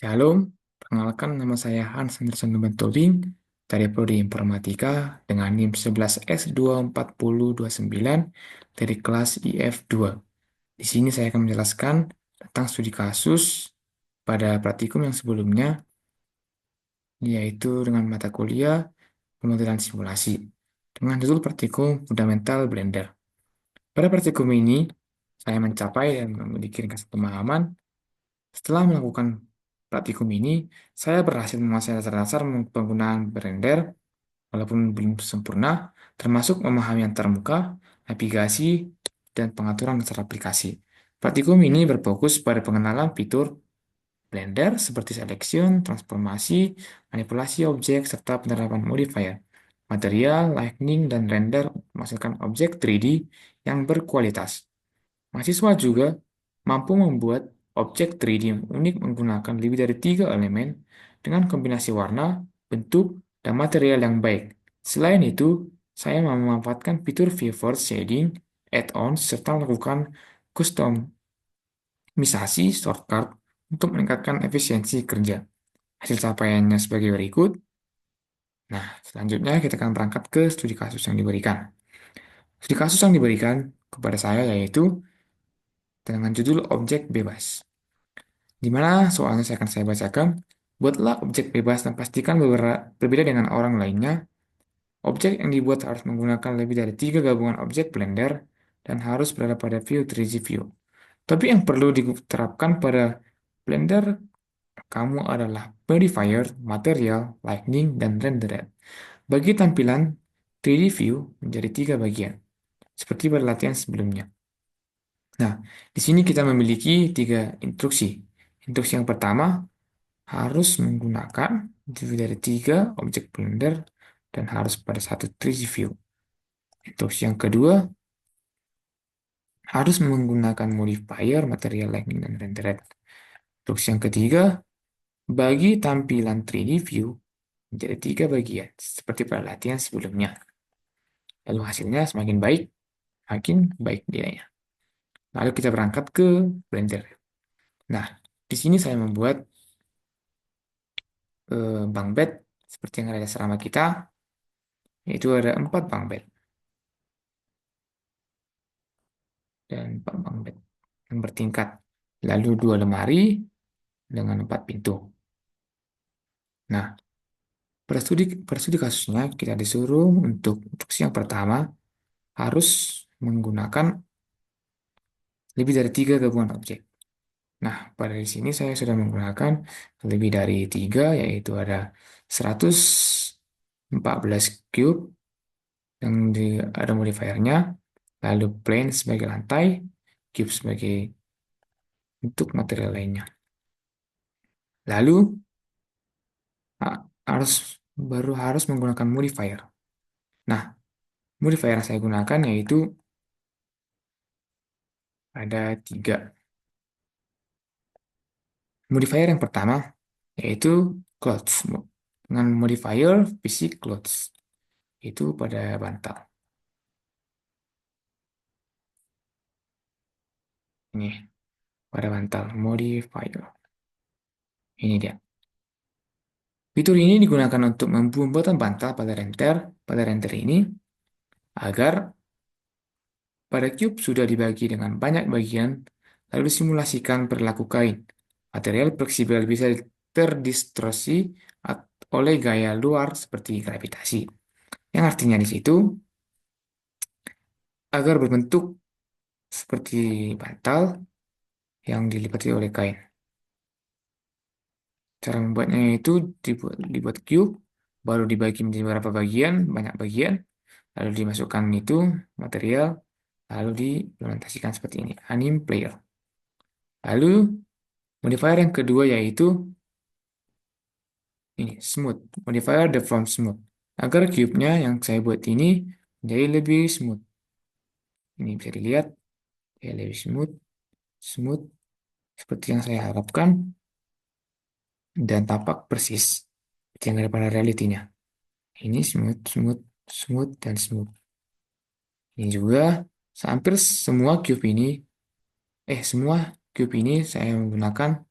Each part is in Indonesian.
Shalom, perkenalkan nama saya Hans Anderson Nubenturing dari Prodi Informatika dengan NIM 11S24029 dari kelas IF2. Di sini saya akan menjelaskan tentang studi kasus pada praktikum yang sebelumnya, yaitu dengan mata kuliah pemodelan simulasi dengan judul praktikum fundamental Blender. Pada praktikum ini, saya mencapai dan memiliki ringkas pemahaman. Setelah melakukan praktikum ini, saya berhasil menguasai dasar-dasar penggunaan Blender, walaupun belum sempurna, termasuk memahami antarmuka, navigasi, dan pengaturan dasar aplikasi. Praktikum ini berfokus pada pengenalan fitur Blender seperti selection, transformasi, manipulasi objek, serta penerapan modifier, material, lightning, dan render untuk menghasilkan objek 3D yang berkualitas. Mahasiswa juga mampu membuat objek 3D yang unik menggunakan lebih dari 3 elemen dengan kombinasi warna, bentuk, dan material yang baik. Selain itu, saya memanfaatkan fitur Viewforce Shading, add-ons, serta melakukan kustomisasi shortcut untuk meningkatkan efisiensi kerja. Hasil capaiannya sebagai berikut. Nah, selanjutnya kita akan berangkat ke studi kasus yang diberikan. Studi kasus yang diberikan kepada saya yaitu dengan judul objek bebas. Di mana soalnya saya bacakan, buatlah objek bebas dan pastikan berbeda dengan orang lainnya. Objek yang dibuat harus menggunakan lebih dari 3 gabungan objek Blender dan harus berada pada view 3D view. Tapi yang perlu diterapkan pada Blender kamu adalah modifier, material, lightning, dan renderer. Bagi tampilan 3D view menjadi 3 bagian, seperti pada latihan sebelumnya. Nah, di sini kita memiliki 3 instruksi. Instruksi yang pertama, harus menggunakan lebih dari 3 objek Blender dan harus pada satu 3D view. Instruksi yang kedua, harus menggunakan modifier, material lightning, dan renderer. Instruksi yang ketiga, bagi tampilan 3D view menjadi 3 bagian, seperti pada latihan sebelumnya. Lalu hasilnya semakin baik, makin baik nilainya. Lalu kita berangkat ke Blender. Nah, di sini saya membuat bunk bed seperti yang ada di asrama kita, yaitu ada 4 bunk bed dan 4 bunk bed yang bertingkat. Lalu 2 lemari dengan 4 pintu. Nah, pada studi kasusnya kita disuruh untuk instruksi yang pertama harus menggunakan lebih dari 3 gabungan objek. Nah, pada di sini saya sudah menggunakan lebih dari 3, yaitu ada 114 cube yang ada modifiernya, lalu plane sebagai lantai, cube sebagai bentuk material lainnya. Lalu harus harus menggunakan modifier. Nah, modifier yang saya gunakan yaitu ada 3. Modifier yang pertama yaitu clothes dengan modifier fisik clothes itu pada bantal. Ini pada bantal modifier. Ini dia. Fitur ini digunakan untuk pembuatan bantal pada render ini agar pada cube sudah dibagi dengan banyak bagian lalu disimulasikan perilaku kain. Material fleksibel bisa terdistorsi oleh gaya luar seperti gravitasi. Yang artinya di situ agar berbentuk seperti bantal yang dilipati oleh kain. Cara membuatnya itu dibuat cube, baru dibagi menjadi beberapa bagian, banyak bagian, lalu dimasukkan itu material, lalu diimplementasikan seperti ini, anim player. Lalu modifier yang kedua yaitu ini, smooth. Modifier deform smooth. Agar cube-nya yang saya buat ini menjadi lebih smooth. Ini bisa dilihat, ya lebih smooth, smooth, seperti yang saya harapkan, dan tampak persis seperti yang ada pada realitinya. Ini smooth, smooth, smooth, dan smooth. Ini juga hampir semua cube ini saya menggunakan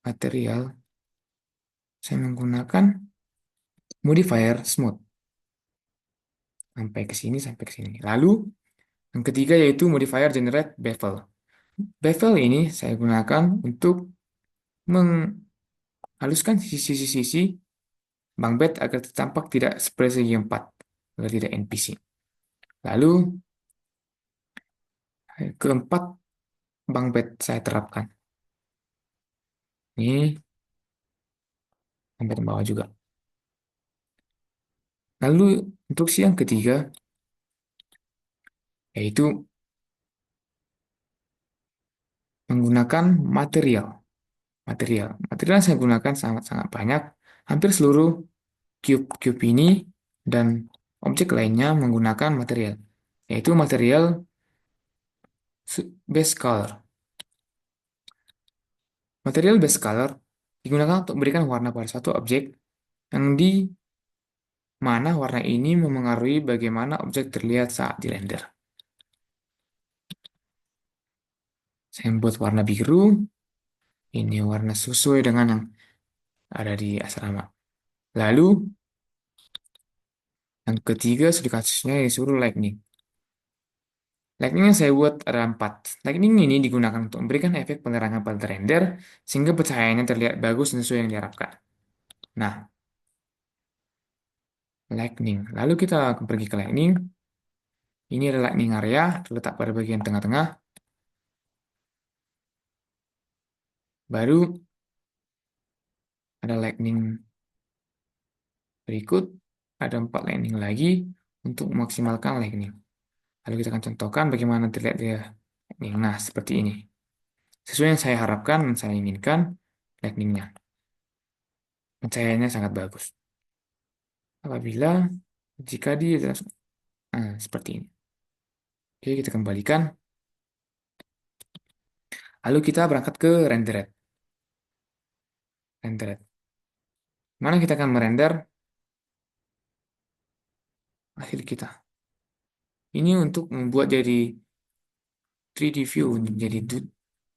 material, saya menggunakan modifier smooth. Sampai ke sini. Lalu, yang ketiga yaitu modifier generate bevel. Bevel ini saya gunakan untuk menghaluskan sisi-sisi Bang Bed agar tampak tidak sepersegi empat, agar tidak NPC. Lalu, keempat Bang Bed saya terapkan. Ini sampai ke bawah juga. Lalu, instruksi yang ketiga, yaitu menggunakan material. Material yang saya gunakan sangat-sangat banyak. Hampir seluruh cube ini dan objek lainnya menggunakan material, yaitu material base color. Material base color digunakan untuk memberikan warna pada satu objek yang di mana warna ini memengaruhi bagaimana objek terlihat saat dirender. Saya membuat warna biru, ini warna sesuai dengan yang ada di asrama. Lalu, yang ketiga studi kasusnya disuruh lightning. Lightning yang saya buat ada 4. Lightning ini digunakan untuk memberikan efek penerangan pada render, sehingga pencahayaannya terlihat bagus dan sesuai yang diharapkan. Nah, lightning. Lalu kita pergi ke lightning. Ini adalah lightning area, terletak pada bagian tengah-tengah. Baru ada lightning berikut, ada 4 lightning lagi untuk memaksimalkan lightning. Lalu kita akan contohkan bagaimana terlihat dia lightning. Nah, seperti ini. Sesuai yang saya harapkan dan saya inginkan lightningnya. Pencahayaannya sangat bagus. Apabila jika dia seperti ini. Oke, kita kembalikan. Lalu kita berangkat ke rendered. Rendered. Mana kita akan merender hasil kita. Ini untuk membuat jadi 3D view, jadi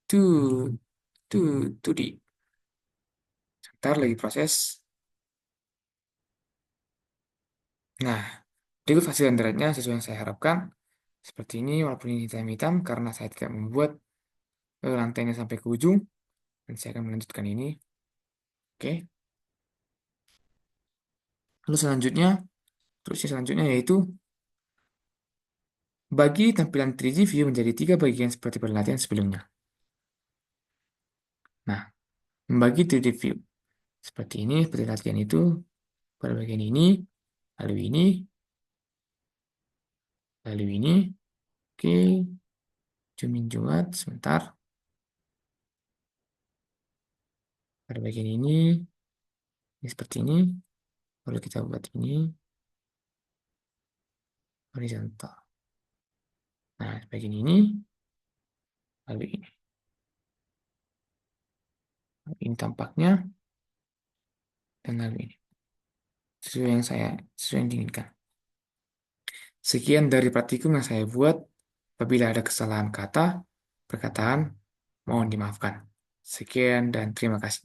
2D. Sebentar lagi proses. Nah, berikut hasil renderednya sesuai yang saya harapkan. Seperti ini, walaupun ini hitam-hitam, karena saya tidak membuat lantainya sampai ke ujung. Dan saya akan melanjutkan ini. Oke. Lalu selanjutnya, terusnya selanjutnya yaitu bagi tampilan 3D view menjadi 3 bagian seperti pada latihan sebelumnya. Nah, membagi 3D view. Seperti ini, seperti latihan itu. Pada bagian ini, lalu ini, lalu ini. Oke, zoom in juga sebentar. Pada bagian ini seperti ini. Lalu kita buat ini horizontal. Nah, bagian ini, lalu ini. Ini tampaknya, dan lalu ini. Sesuai yang diinginkan. Sekian dari praktikum yang saya buat. Apabila ada kesalahan kata, perkataan, mohon dimaafkan. Sekian dan terima kasih.